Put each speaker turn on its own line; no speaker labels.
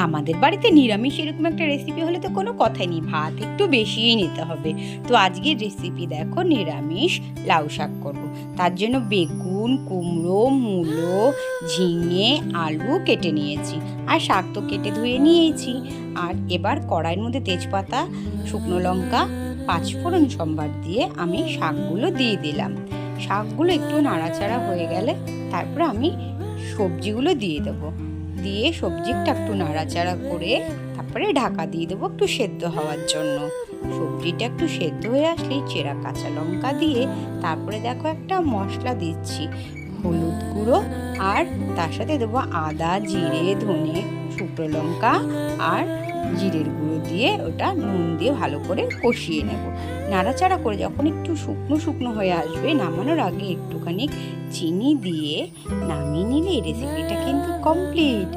আমাদের বাড়িতে নিরামিষ এরকম একটা রেসিপি হলে তো কোনো কথাই নেই, ভাত একটু বেশিই নিতে হবে। তো আজকের রেসিপি দেখো, নিরামিষ লাউ শাক করব। তার জন্য বেগুন, কুমড়ো, মূলো, ঝিঙে, আলু কেটে নিয়েছি, আর শাক তো কেটে ধুয়ে নিয়েছি। আর এবার কড়াইয়ের মধ্যে তেজপাতা, শুকনো লঙ্কা, পাঁচফোড়ন সম্বার দিয়ে আমি শাকগুলো দিয়ে দিলাম। শাকগুলো একটু নাড়াচাড়া হয়ে গেলে তারপরে আমি সবজিগুলো দিয়ে দেবো। দিয়ে সবজিটা একটু নাড়াচাড়া করে তারপরে ঢাকা দিয়ে দেবো একটু সেদ্ধ হওয়ার জন্য। সবজিটা একটু সেদ্ধ হয়ে আসলেই চেরা কাঁচা লঙ্কা দিয়ে তারপরে দেখো একটা মশলা দিচ্ছি, হলুদ গুঁড়ো, আর তার সাথে দেবো আদা, জিরে, ধনে, শুকনো লঙ্কা আর জিরের গুঁড়ো দিয়ে ওটা নুন দিয়ে ভালো করে কষিয়ে নেব। নাড়াচাড়া করে যখন একটু শুকনো শুকনো হয়ে আসবে, নামানোর আগে একটুখানি চিনি দিয়ে নামিয়ে নিলে এই রেসিপিটা কিন্তু কমপ্লিট।